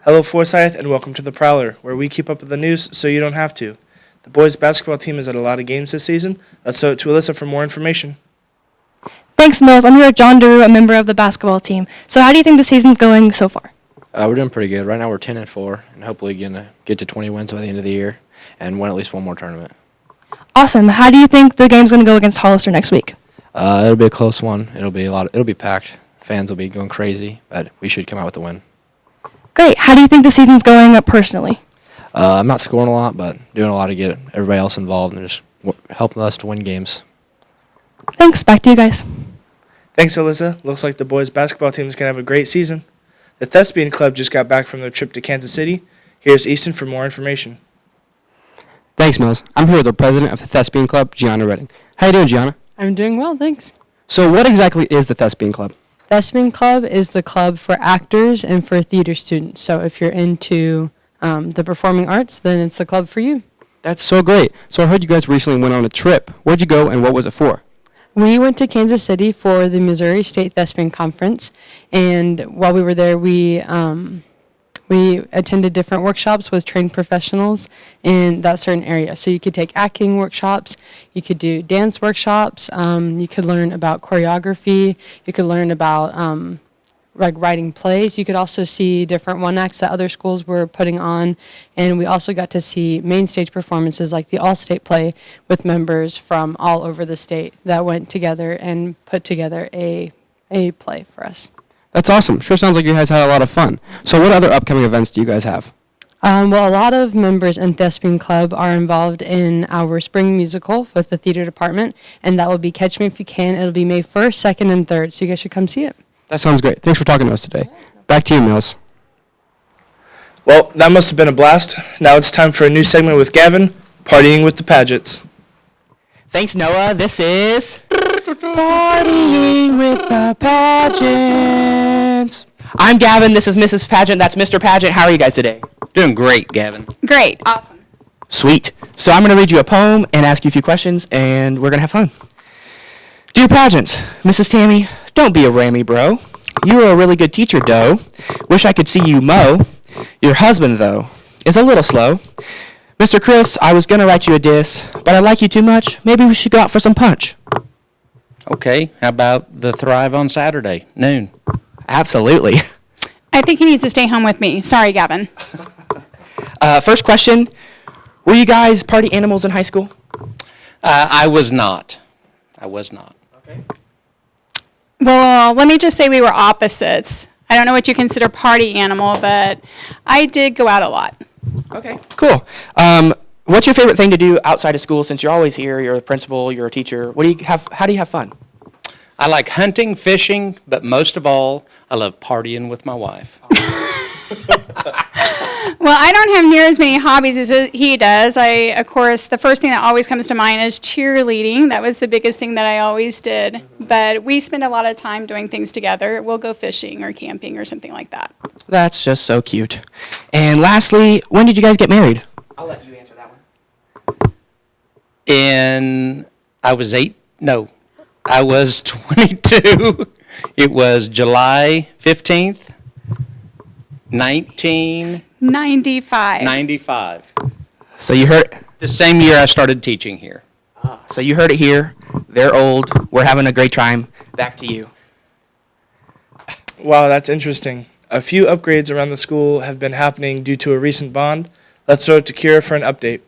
Hello, Forsyth, and welcome to the Prowler, where we keep up with the news so you don't have to. The boys' basketball team is at a lot of games this season. Let's go to Alyssa for more information. Thanks, Mills. I'm here with John Drew, a member of the basketball team. So how do you think the season's going so far? We're doing pretty good. Right now we're 10-4, and hopefully gonna get to 20 wins by the end of the year and win at least one more tournament. Awesome. How do you think the game's going to go against Hollister next week? It'll be a close one. It'll be packed. Fans will be going crazy, but we should come out with the win. Great. How do you think the season's going up personally? I'm not scoring a lot, but doing a lot to get everybody else involved and just helping us to win games. Thanks. Back to you guys. Thanks, Alyssa. Looks like the boys' basketball team is going to have a great season. The Thespian Club just got back from their trip to Kansas City. Here's Easton for more information. Thanks, Mills. I'm here with the president of the Thespian Club, Gianna Redding. How you doing, Gianna? I'm doing well, thanks. So what exactly is the Thespian Club? Thespian Club is the club for actors and for theater students. So if you're into the performing arts, then it's the club for you. That's so great. So I heard you guys recently went on a trip. Where'd you go and what was it for? We went to Kansas City for the Missouri State Thespian Conference, and while we were there, we attended different workshops with trained professionals in that certain area. So you could take acting workshops, you could do dance workshops, you could learn about choreography, you could learn about like writing plays. You could also see different one-acts that other schools were putting on, and we also got to see main stage performances like the All-State play with members from all over the state that went together and put together a play for us. That's awesome. Sure sounds like you guys had a lot of fun. So what other upcoming events do you guys have? Well, a lot of members in Thespian Club are involved in our spring musical with the theater department, and that will be Catch Me If You Can. It'll be May 1st, 2nd, and 3rd, so you guys should come see it. That sounds great. Thanks for talking to us today. Back to you, Mills. Well, that must have been a blast. Now it's time for a new segment with Gavin, Partying with the Pageants. Thanks, Noah. This is Partying with the Pageants. I'm Gavin. This is Mrs. Pageant. That's Mr. Pageant. How are you guys today? Doing great, Gavin. Great. Awesome. Sweet. So I'm going to read you a poem and ask you a few questions, and we're going to have fun. Dear Pageants, Mrs. Tammy, don't be a rammy, bro. You are a really good teacher, doe. Wish I could see you mow. Your husband, though, is a little slow. Mr. Chris, I was going to write you a diss, but I like you too much. Maybe we should go out for some punch. Okay, how about the Thrive on Saturday, noon? Absolutely. I think he needs to stay home with me. Sorry, Gavin. First question, were you guys party animals in high school? I was not. Okay. Well, let me just say we were opposites. I don't know what you consider party animal, but I did go out a lot. Okay, cool. What's your favorite thing to do outside of school? Since you're always here, you're a principal, you're a teacher. How do you have fun? I like hunting, fishing, but most of all, I love partying with my wife. Well, I don't have near as many hobbies as he does. Of course, the first thing that always comes to mind is cheerleading. That was the biggest thing that I always did. But we spend a lot of time doing things together. We'll go fishing or camping or something like that. That's just so cute. And lastly, when did you guys get married? I'll let you answer that one. I was 22. It was July 15th, 1995. So you heard The same year I started teaching here. So you heard it here. They're old. We're having a great time. Back to you. Wow, that's interesting. A few upgrades around the school have been happening due to a recent bond. Let's throw it to Kira for an update.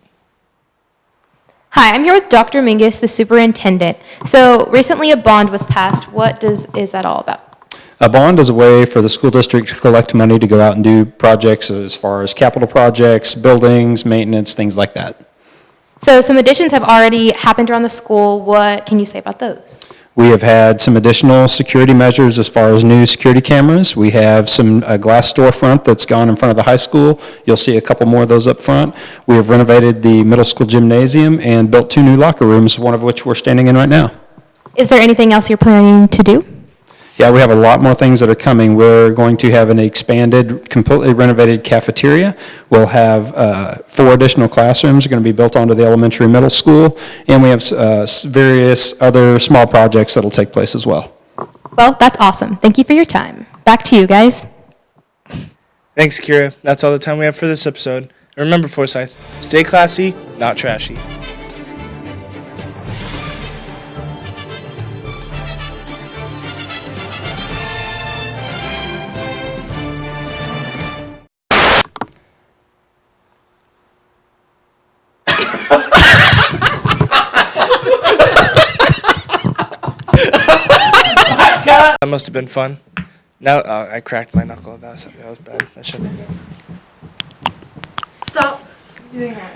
Hi, I'm here with Dr. Mingus, the superintendent. So recently a bond was passed. What is that all about? A bond is a way for the school district to collect money to go out and do projects as far as capital projects, buildings, maintenance, things like that. So some additions have already happened around the school. What can you say about those? We have had some additional security measures as far as new security cameras. We have a glass storefront that's gone in front of the high school. You'll see a couple more of those up front. We have renovated the middle school gymnasium and built 2 new locker rooms, one of which we're standing in right now. Is there anything else you're planning to do? Yeah, we have a lot more things that are coming. We're going to have an expanded, completely renovated cafeteria. We'll have 4 additional classrooms are going to be built onto the elementary middle school, and we have various other small projects that will take place as well. Well, that's awesome. Thank you for your time. Back to you guys. Thanks, Kira. That's all the time we have for this episode. And remember, Forsyth, stay classy, not trashy. That must have been fun. Now I cracked my knuckle. That was bad. That shouldn't have been. Stop doing that.